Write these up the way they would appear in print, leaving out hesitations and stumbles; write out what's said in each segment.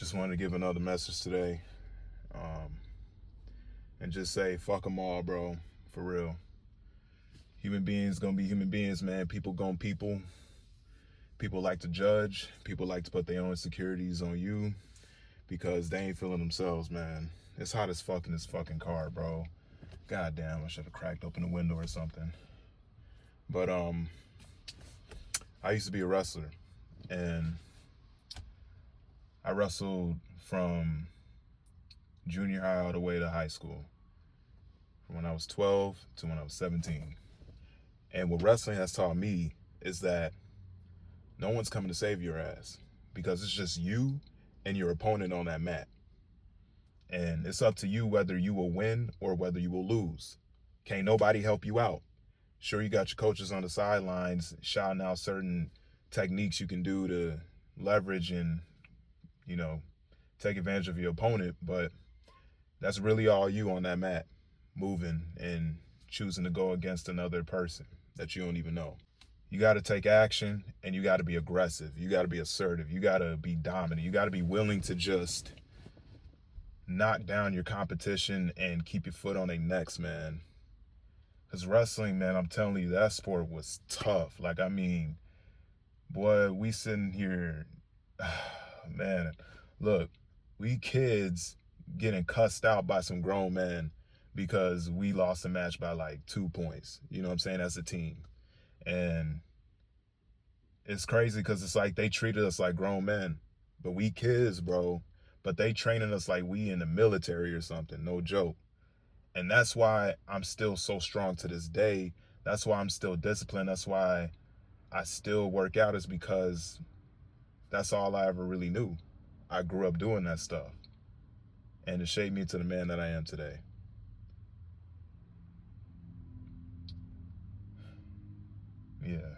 Just wanted to give another message today, and just say fuck them all, bro. For real. Human beings gonna be human beings, man. People gonna people. People like to judge. People like to put their own insecurities on you because they ain't feeling themselves, man. It's hot as fuck in this fucking car, bro. God damn, I should have cracked open the window or something. But I used to be a wrestler, and I wrestled from junior high all the way to high school, from when I was 12 to when I was 17. And what wrestling has taught me is that no one's coming to save your ass, because it's just you and your opponent on that mat. And it's up to you whether you will win or whether you will lose. Can't nobody help you out. Sure, you got your coaches on the sidelines shouting out certain techniques you can do to leverage and, take advantage of your opponent, but that's really all you on that mat, moving and choosing to go against another person that you don't even know. You got to take action, and you got to be aggressive. You got to be assertive. You got to be dominant. You got to be willing to just knock down your competition and keep your foot on their necks, man. Because wrestling, man, I'm telling you, that sport was tough. Boy, we sitting here, man, look, we kids getting cussed out by some grown men because we lost a match by like 2 points, you know what I'm saying, as a team. And it's crazy because it's like they treated us like grown men, but we kids, bro. But they training us like we in the military or something, no joke. And that's why I'm still so strong to this day. That's why I'm still disciplined. That's why I still work out, is because that's all I ever really knew. I grew up doing that stuff, and it shaped me to the man that I am today. Yeah.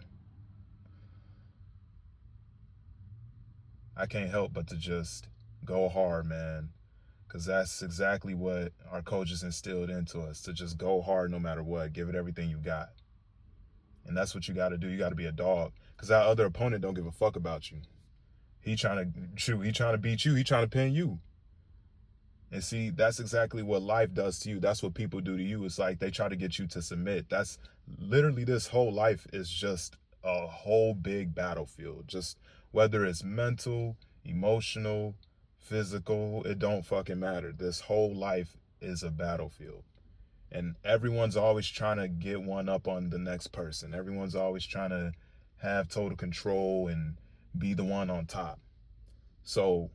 I can't help but to just go hard, man, because that's exactly what our coaches instilled into us, to just go hard no matter what. Give it everything you got. And that's what you got to do. You got to be a dog, because that other opponent don't give a fuck about you. He trying to beat you. He trying to pin you. And see, that's exactly what life does to you. That's what people do to you. It's like they try to get you to submit. That's literally, this whole life is just a whole big battlefield. Just whether it's mental, emotional, physical, it don't fucking matter. This whole life is a battlefield. And everyone's always trying to get one up on the next person. Everyone's always trying to have total control and be the one on top. So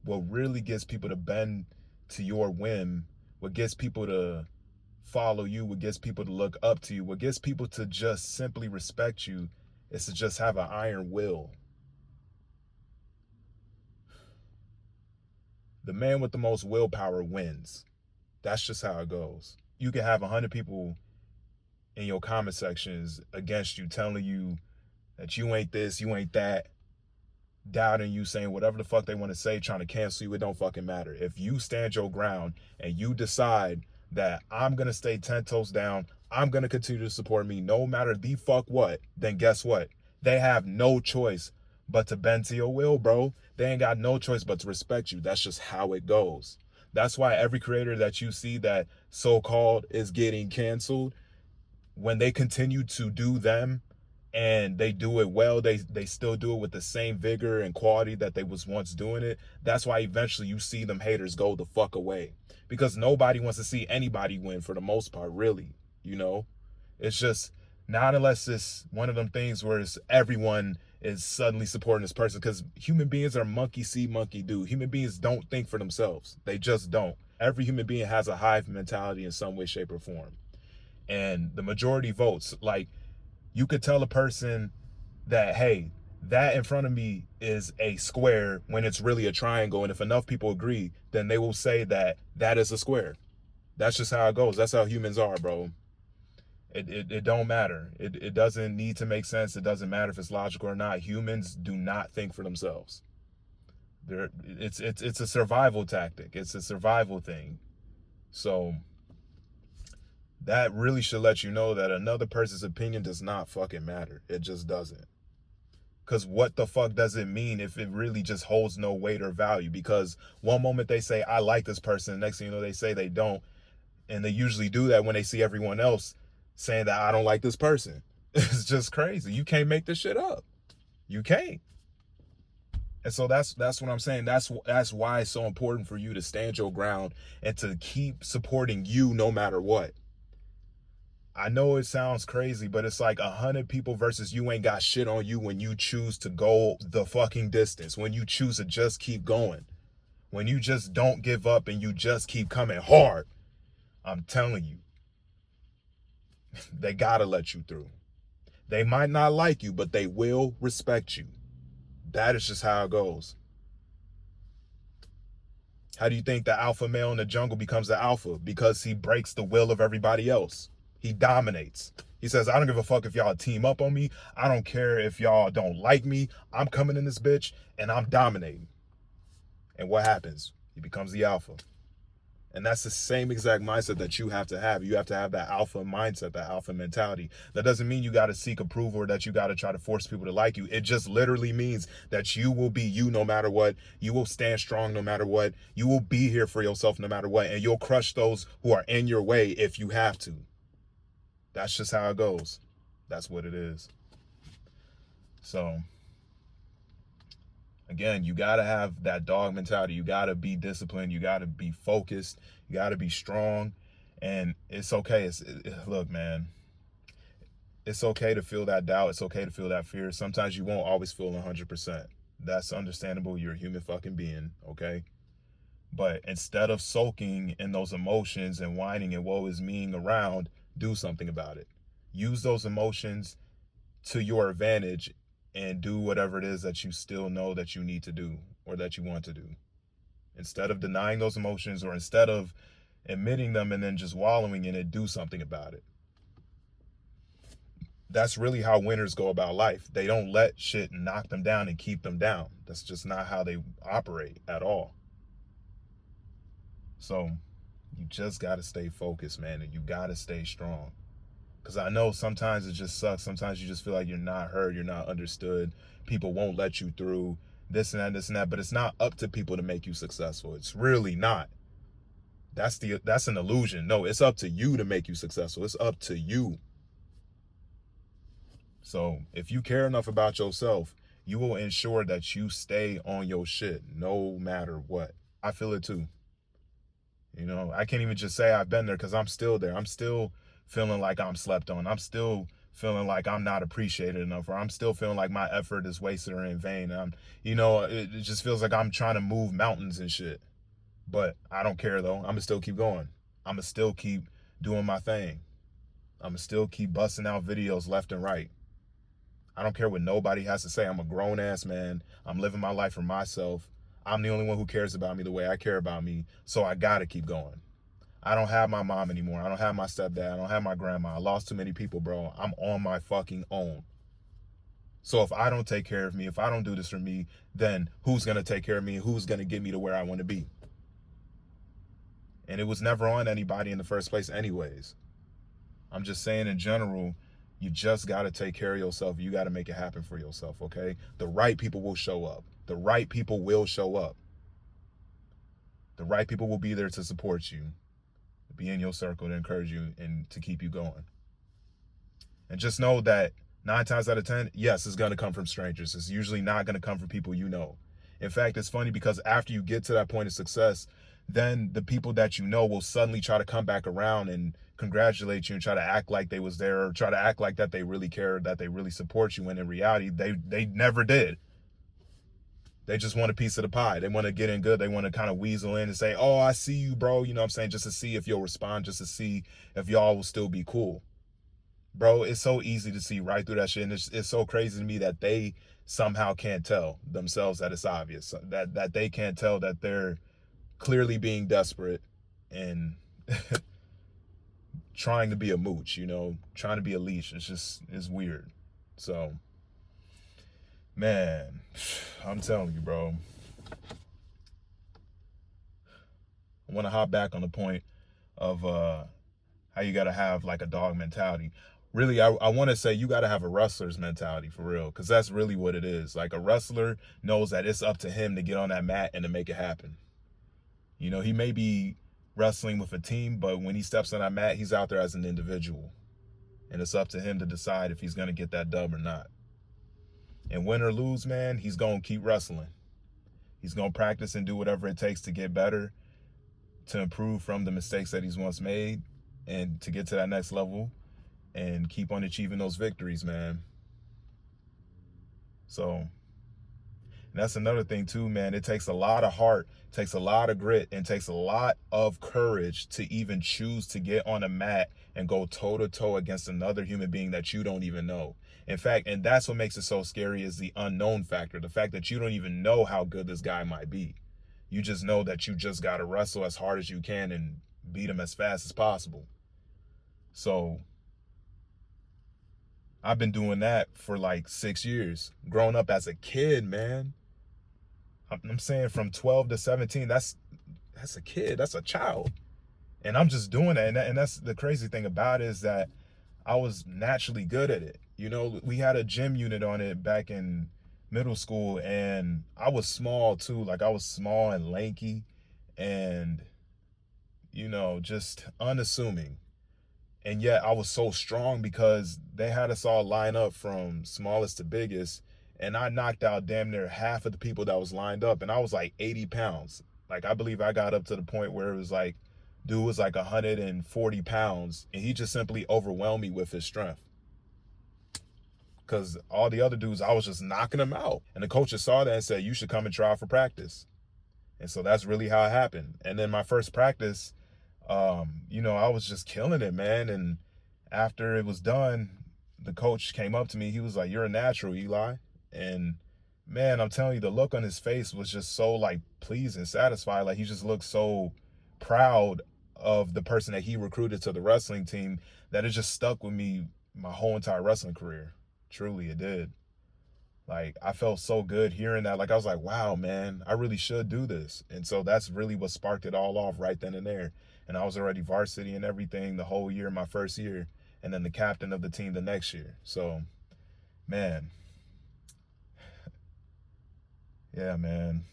what really gets people to bend to your whim, what gets people to follow you, what gets people to look up to you, what gets people to just simply respect you, is to just have an iron will. The man with the most willpower wins. That's just how it goes. You can have 100 people in your comment sections against you, telling you that you ain't this, you ain't that, doubting you, saying whatever the fuck they want to say, trying to cancel you. It don't fucking matter. If you stand your ground and you decide that I'm going to stay 10 toes down, I'm going to continue to support me no matter the fuck what, then guess what? They have no choice but to bend to your will, bro. They ain't got no choice but to respect you. That's just how it goes. That's why every creator that you see that so-called is getting canceled, when they continue to do them and they do it well, they still do it with the same vigor and quality that they was once doing it. That's why eventually you see them haters go the fuck away, because nobody wants to see anybody win for the most part, really. It's just not unless it's one of them things where it's everyone is suddenly supporting this person, because human beings are monkey see, monkey do. Human beings don't think for themselves. They just don't. Every human being has a hive mentality in some way, shape, or form. And the majority votes. Like, you could tell a person that, hey, that in front of me is a square when it's really a triangle. And if enough people agree, then they will say that that is a square. That's just how it goes. That's how humans are, bro. It don't matter. It doesn't need to make sense. It doesn't matter if it's logical or not. Humans do not think for themselves. It's a survival tactic. It's a survival thing. So that really should let you know that another person's opinion does not fucking matter. It just doesn't. Because what the fuck does it mean if it really just holds no weight or value? Because one moment they say, I like this person. The next thing you know, they say they don't. And they usually do that when they see everyone else saying that I don't like this person. It's just crazy. You can't make this shit up. You can't. And so that's what I'm saying. That's why it's so important for you to stand your ground and to keep supporting you no matter what. I know it sounds crazy, but it's like 100 people versus you ain't got shit on you when you choose to go the fucking distance, when you choose to just keep going, when you just don't give up and you just keep coming hard. I'm telling you, they gotta let you through. They might not like you, but they will respect you. That is just how it goes. How do you think the alpha male in the jungle becomes the alpha? Because he breaks the will of everybody else. He dominates. He says, I don't give a fuck if y'all team up on me. I don't care if y'all don't like me. I'm coming in this bitch and I'm dominating. And what happens? He becomes the alpha. And that's the same exact mindset that you have to have. You have to have that alpha mindset, that alpha mentality. That doesn't mean you got to seek approval or that you got to try to force people to like you. It just literally means that you will be you no matter what. You will stand strong no matter what. You will be here for yourself no matter what. And you'll crush those who are in your way if you have to. That's just how it goes. That's what it is. So, again, you got to have that dog mentality. You got to be disciplined. You got to be focused. You got to be strong. And it's okay. Look, man, it's okay to feel that doubt. It's okay to feel that fear. Sometimes you won't always feel 100%. That's understandable. You're a human fucking being, okay? But instead of soaking in those emotions and whining and woe is meing around, do something about it. Use those emotions to your advantage and do whatever it is that you still know that you need to do or that you want to do. Instead of denying those emotions or instead of admitting them and then just wallowing in it, do something about it. That's really how winners go about life. They don't let shit knock them down and keep them down. That's just not how they operate at all. So you just got to stay focused, man, and you got to stay strong. Because I know sometimes it just sucks. Sometimes you just feel like you're not heard, you're not understood. People won't let you through, this and that, this and that. But it's not up to people to make you successful. It's really not. That's an illusion. No, it's up to you to make you successful. It's up to you. So if you care enough about yourself, you will ensure that you stay on your shit no matter what. I feel it too. You know, I can't even just say I've been there because I'm still there. I'm still feeling like I'm slept on. I'm still feeling like I'm not appreciated enough, or I'm still feeling like my effort is wasted or in vain. It just feels like I'm trying to move mountains and shit. But I don't care though. I'm gonna still keep going. I'm gonna still keep doing my thing. I'm gonna still keep busting out videos left and right. I don't care what nobody has to say. I'm a grown ass man. I'm living my life for myself. I'm the only one who cares about me the way I care about me. So I gotta keep going. I don't have my mom anymore. I don't have my stepdad. I don't have my grandma. I lost too many people, bro. I'm on my fucking own. So if I don't take care of me, if I don't do this for me, then who's going to take care of me? Who's going to get me to where I want to be? And it was never on anybody in the first place anyways. I'm just saying in general, you just got to take care of yourself. You got to make it happen for yourself, okay? The right people will show up. The right people will show up. The right people will be there to support you, to be in your circle, to encourage you, and to keep you going. And just know that 9 times out of 10, yes, it's going to come from strangers. It's usually not going to come from people you know. In fact, it's funny because after you get to that point of success, then the people that you know will suddenly try to come back around and congratulate you and try to act like they was there, or try to act like that they really care, that they really support you, when in reality, they never did. They just want a piece of the pie. They want to get in good. They want to kind of weasel in and say, oh, I see you, bro. You know what I'm saying? Just to see if you'll respond, just to see if y'all will still be cool. Bro, it's so easy to see right through that shit. And it's so crazy to me that they somehow can't tell themselves that it's obvious, that they can't tell that they're clearly being desperate and trying to be a mooch, you know, trying to be a leash. It's weird. So, man, I'm telling you, bro. I want to hop back on the point of how you got to have like a dog mentality. really, I want to say you got to have a wrestler's mentality for real, because that's really what it is. Like, a wrestler knows that it's up to him to get on that mat and to make it happen. You know, he may be wrestling with a team, but when he steps on that mat, he's out there as an individual. And it's up to him to decide if he's going to get that dub or not. And win or lose, man, he's going to keep wrestling. He's going to practice and do whatever it takes to get better, to improve from the mistakes that he's once made, and to get to that next level and keep on achieving those victories, man. So, and that's another thing too, man. It takes a lot of heart, takes a lot of grit, and takes a lot of courage to even choose to get on a mat and go toe to toe against another human being that you don't even know. In fact, and that's what makes it so scary, is the unknown factor. The fact that you don't even know how good this guy might be. You just know that you just got to wrestle as hard as you can and beat him as fast as possible. So I've been doing that for like 6 years. Growing up as a kid, man. I'm saying from 12 to 17, that's a kid, that's a child. And I'm just doing that. And that's the crazy thing about it, is that I was naturally good at it. You know, we had a gym unit on it back in middle school, and I was small too. Like, I was small and lanky and, you know, just unassuming. And yet I was so strong because they had us all line up from smallest to biggest. And I knocked out damn near half of the people that was lined up. And I was like 80 pounds. Like, I believe I got up to the point where it was like, dude was like 140 pounds. And he just simply overwhelmed me with his strength. Because all the other dudes, I was just knocking them out. And the coaches saw that and said, you should come and try out for practice. And so that's really how it happened. And then my first practice, you know, I was just killing it, man. And after it was done, the coach came up to me. He was like, you're a natural, Eli. And man, I'm telling you, the look on his face was just so like pleased and satisfied. Like, he just looked so proud of the person that he recruited to the wrestling team that it just stuck with me my whole entire wrestling career. Truly, it did. Like, I felt so good hearing that. Like, I was like, wow, man, I really should do this. And so that's really what sparked it all off right then and there. And I was already varsity and everything the whole year, my first year, and then the captain of the team the next year. So, man, yeah, man,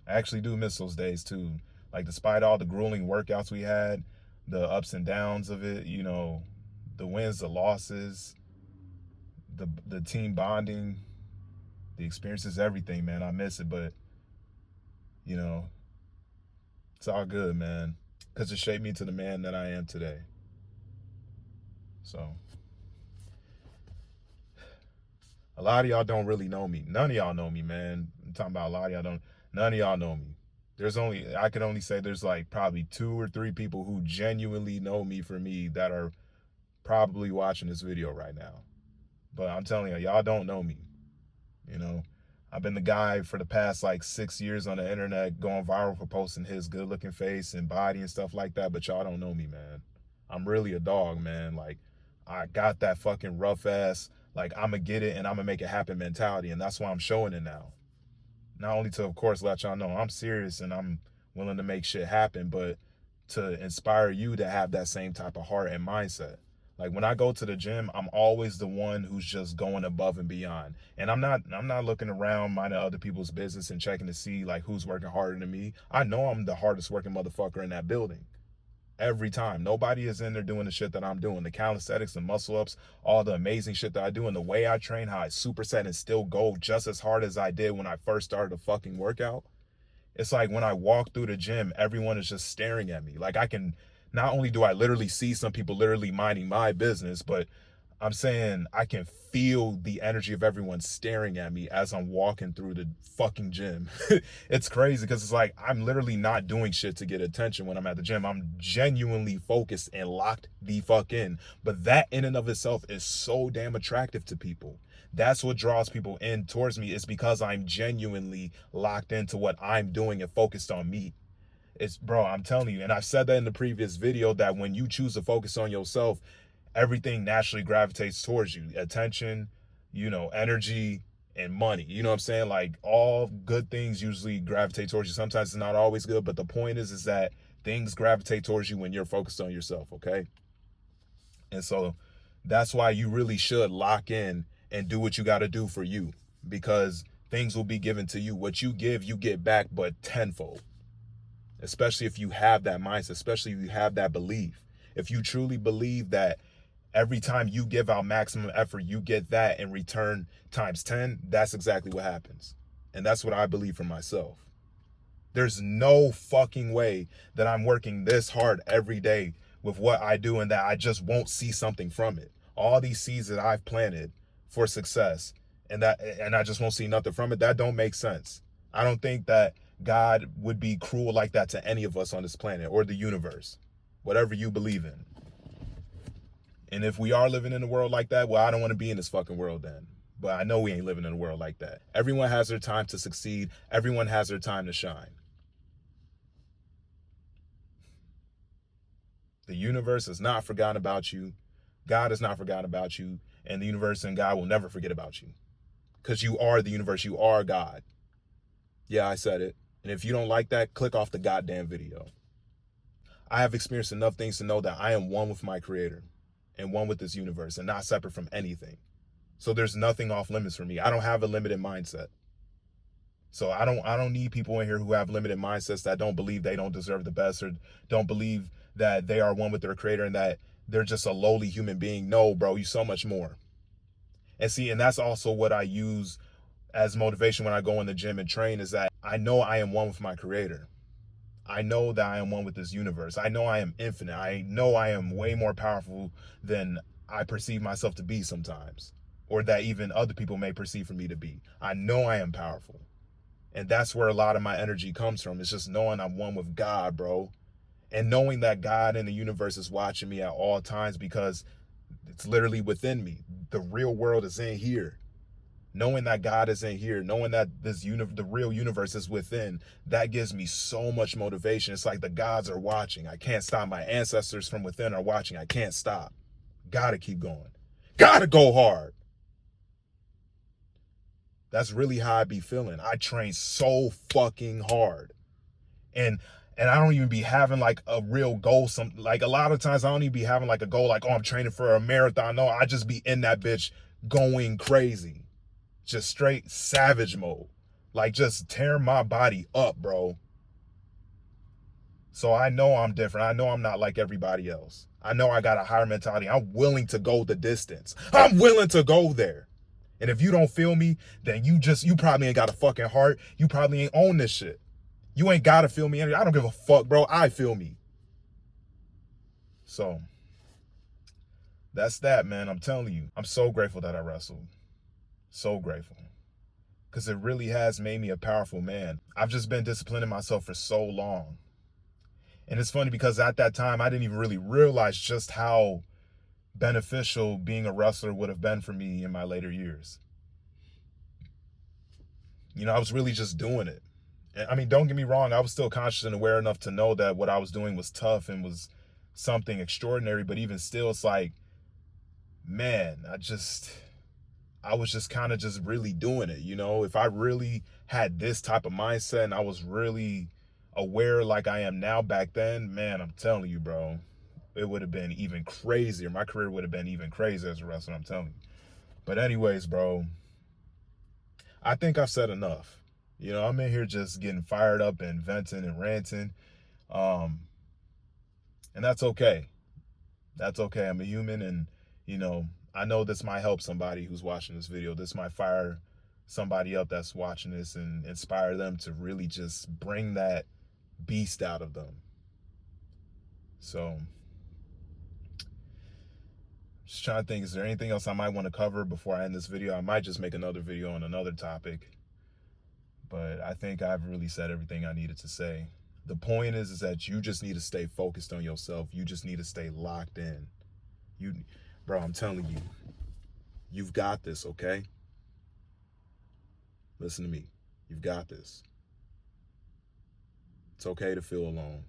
I actually do miss those days too. Like, despite all the grueling workouts we had, the ups and downs of it, you know, the wins, the losses, the team bonding, the experiences, everything, man, I miss it. But, you know, it's all good, man, because it shaped me to the man that I am today. So, a lot of y'all don't really know me. None of y'all know me, man. I'm talking about a lot of y'all don't. None of y'all know me. I can only say there's like probably 2 or 3 people who genuinely know me for me that are probably watching this video right now. But I'm telling y'all don't know me. You know, I've been the guy for the past like 6 years on the internet going viral for posting his good looking face and body and stuff like that. But y'all don't know me, man. I'm really a dog, man. Like, I got that fucking rough ass, like, I'm gonna get it and I'm gonna make it happen mentality. And that's why I'm showing it now. Not only to, of course, let y'all know I'm serious and I'm willing to make shit happen, but to inspire you to have that same type of heart and mindset. Like, when I go to the gym, I'm always the one who's just going above and beyond. And I'm not looking around minding other people's business and checking to see like who's working harder than me. I know I'm the hardest working motherfucker in that building. Every time. Nobody is in there doing the shit that I'm doing. The calisthenics, the muscle ups, all the amazing shit that I do, and the way I train, how I superset and still go just as hard as I did when I first started a fucking workout. It's like when I walk through the gym, everyone is just staring at me. Like, I can, not only do I literally see some people literally minding my business, but I'm saying I can feel the energy of everyone staring at me as I'm walking through the fucking gym. It's crazy because it's like I'm literally not doing shit to get attention when I'm at the gym. I'm genuinely focused and locked the fuck in. But that in and of itself is so damn attractive to people. That's what draws people in towards me, is because I'm genuinely locked into what I'm doing and focused on me. It's, bro, I'm telling you, and I've said that in the previous video, that when you choose to focus on yourself, everything naturally gravitates towards you. Attention, you know, energy, and money. You know what I'm saying? Like, all good things usually gravitate towards you. Sometimes it's not always good, but the point is that things gravitate towards you when you're focused on yourself, okay? And so That's why you really should lock in and do what you got to do for you, because things will be given to you. What you give, you get back, but tenfold. Especially if you have that mindset, especially if you have that belief. If you truly believe that every time you give out maximum effort, you get that in return times 10, that's exactly what happens. And that's what I believe for myself. There's no fucking way that I'm working this hard every day with what I do and that I just won't see something from it. All these seeds that I've planted for success and I just won't see nothing from it, that don't make sense. I don't think that God would be cruel like that to any of us on this planet or the universe, whatever you believe in. And if we are living in a world like that, well, I don't want to be in this fucking world then. But I know we ain't living in a world like that. Everyone has their time to succeed. Everyone has their time to shine. The universe has not forgotten about you. God has not forgotten about you. And the universe and God will never forget about you. Because you are the universe. You are God. Yeah, I said it. And if you don't like that, click off the goddamn video. I have experienced enough things to know that I am one with my creator and one with this universe and not separate from anything. So there's nothing off limits for me. I don't have a limited mindset. So I don't need people in here who have limited mindsets that don't believe they don't deserve the best or don't believe that they are one with their creator and that they're just a lowly human being. No, bro, you so much more. And see, and that's also what I use as motivation when I go in the gym and train, is that I know I am one with my creator. I know that I am one with this universe. I know I am infinite. I know I am way more powerful than I perceive myself to be sometimes, or that even other people may perceive for me to be. I know I am powerful. And that's where a lot of my energy comes from. It's just knowing I'm one with God, bro. And knowing that God in the universe is watching me at all times, because it's literally within me. The real world is in here. Knowing that God is in here, knowing that the real universe is within, that gives me so much motivation. It's like the gods are watching. I can't stop. My ancestors from within are watching. I can't stop. Gotta keep going. Gotta go hard. That's really how I be feeling. I train so fucking hard. And I don't even be having like a real goal. Like a lot of times I don't even be having like a goal like, oh, I'm training for a marathon. No, I just be in that bitch going crazy. Just straight savage mode. Like just tearing my body up, bro. So I know I'm different. I know I'm not like everybody else. I know I got a higher mentality. I'm willing to go the distance. I'm willing to go there. And if you don't feel me, then you probably ain't got a fucking heart. You probably ain't own this shit. You ain't gotta feel me. I don't give a fuck, bro. I feel me. So that's that, man. I'm telling you. I'm so grateful that I wrestled. So grateful. Because it really has made me a powerful man. I've just been disciplining myself for so long. And it's funny because at that time, I didn't even really realize just how beneficial being a wrestler would have been for me in my later years. You know, I was really just doing it. I mean, don't get me wrong, I was still conscious and aware enough to know that what I was doing was tough and was something extraordinary, but even still, it's like, man, I was just kind of just really doing it, you know? If I really had this type of mindset and I was really aware like I am now back then, man, I'm telling you, bro, it would have been even crazier. My career would have been even crazier as a wrestler, I'm telling you. But anyways, bro, I think I've said enough. You know, I'm in here just getting fired up and venting and ranting. And that's okay. That's okay. I'm a human, and, you know, I know this might help somebody who's watching this video. This might fire somebody up that's watching this and inspire them to really just bring that beast out of them. So, just trying to think, is there anything else I might want to cover before I end this video? I might just make another video on another topic. But I think I've really said everything I needed to say. The point is that you just need to stay focused on yourself. You just need to stay locked in. Bro, I'm telling you, you've got this, okay? Listen to me. You've got this. It's okay to feel alone.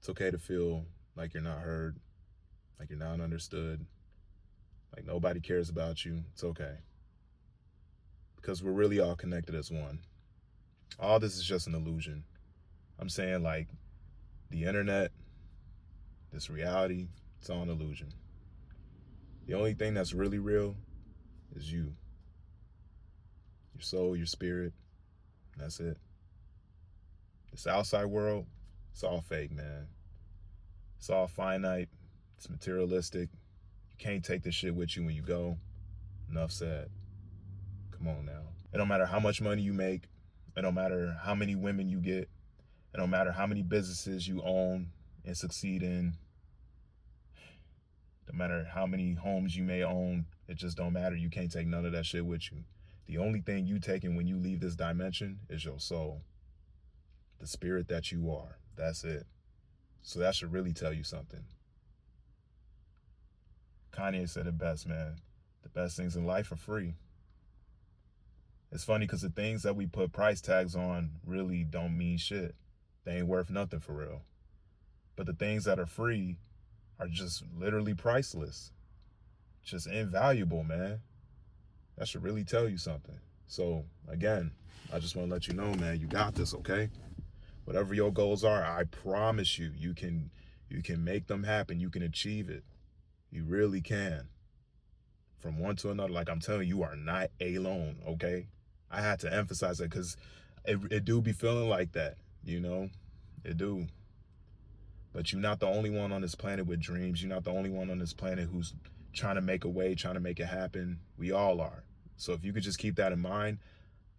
It's okay to feel like you're not heard, like you're not understood, like nobody cares about you. It's okay. Because we're really all connected as one. All this is just an illusion. I'm saying, like, the internet, this reality, it's all an illusion. The only thing that's really real is you. Your soul, your spirit. That's it. This outside world, it's all fake, man. It's all finite. It's materialistic. You can't take this shit with you when you go. Enough said. Come on now. It don't matter how much money you make. It don't matter how many women you get. It don't matter how many businesses you own and succeed in. No matter how many homes you may own, it just don't matter. You can't take none of that shit with you. The only thing you taking when you leave this dimension is your soul. The spirit that you are. That's it. So that should really tell you something. Kanye said it best, man. The best things in life are free. It's funny because the things that we put price tags on really don't mean shit. They ain't worth nothing for real. But the things that are free are just literally priceless. Just invaluable, man. That should really tell you something. So again, I just want to let you know, man, you got this, okay? Whatever your goals are, I promise you, you can make them happen. You can achieve it. You really can. From one to another, like I'm telling you, you are not alone, okay? I had to emphasize that because it do be feeling like that, you know? It do. But you're not the only one on this planet with dreams. You're not the only one on this planet who's trying to make a way, trying to make it happen. We all are. So if you could just keep that in mind,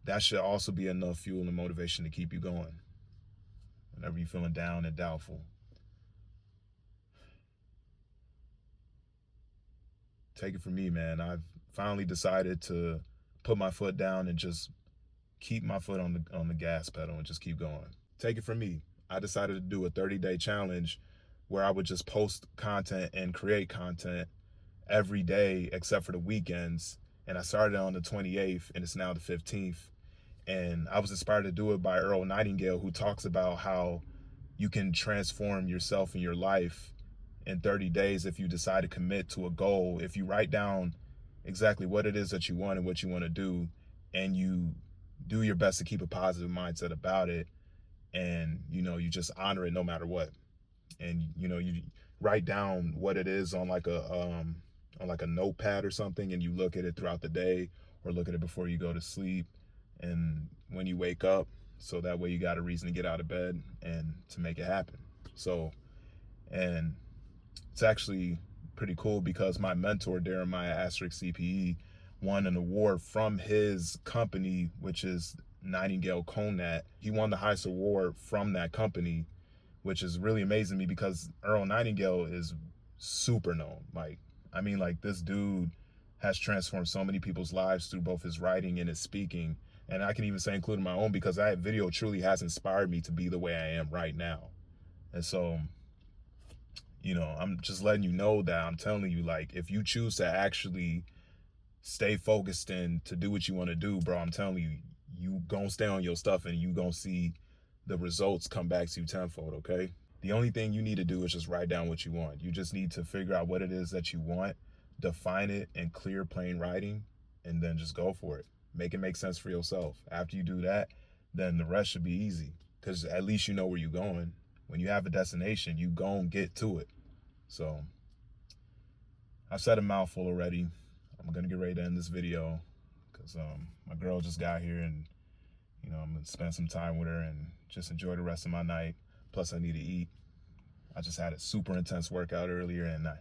that should also be enough fuel and motivation to keep you going whenever you're feeling down and doubtful. Take it from me, man. I've finally decided to put my foot down and just keep my foot on the gas pedal and just keep going. Take it from me. I decided to do a 30-day challenge where I would just post content and create content every day except for the weekends. And I started on the 28th and it's now the 15th. And I was inspired to do it by Earl Nightingale, who talks about how you can transform yourself and your life in 30 days if you decide to commit to a goal. If you write down exactly what it is that you want and what you want to do, and you do your best to keep a positive mindset about it, and you just honor it no matter what. And you write down what it is on like a notepad or something, and you look at it throughout the day, or look at it before you go to sleep and when you wake up, so that way you got a reason to get out of bed and to make it happen. So, and it's actually pretty cool because my mentor, Jeremiah Asterisk CPE, won an award from his company, which is Nightingale Conant. He won the highest award from that company, which is really amazing to me because Earl Nightingale is super known. Like this dude has transformed so many people's lives through both his writing and his speaking. And I can even say including my own, because that video truly has inspired me to be the way I am right now. And so, I'm just letting you know that I'm telling you, like, if you choose to actually stay focused and to do what you want to do, bro, I'm telling you, you gonna stay on your stuff and you gonna see the results come back to you tenfold, okay? The only thing you need to do is just write down what you want. You just need to figure out what it is that you want, define it in clear, plain writing, and then just go for it. Make it make sense for yourself. After you do that, then the rest should be easy, because at least you know where you're going. When you have a destination, you gon' get to it. So I've said a mouthful already. I'm gonna get ready to end this video because my girl just got here, and I'm gonna spend some time with her and just enjoy the rest of my night. Plus I need to eat. I just had a super intense workout earlier, and I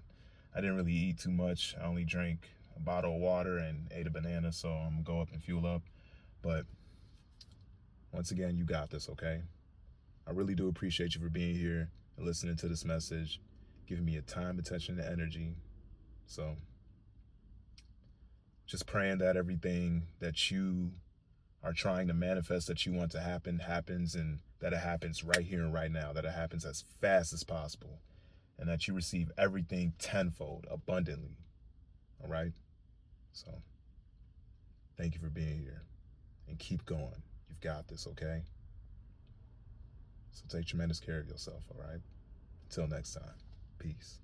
didn't really eat too much. I only drank a bottle of water and ate a banana, so I'm gonna go up and fuel up. But once again, you got this, okay? I really do appreciate you for being here and listening to this message, giving me your time, attention, and energy. So just praying that everything that you are trying to manifest, that you want to happen, happens, and that it happens right here and right now, that it happens as fast as possible, and that you receive everything tenfold, abundantly. All right? So thank you for being here, and keep going. You've got this, okay? So take tremendous care of yourself, all right? Until next time, peace.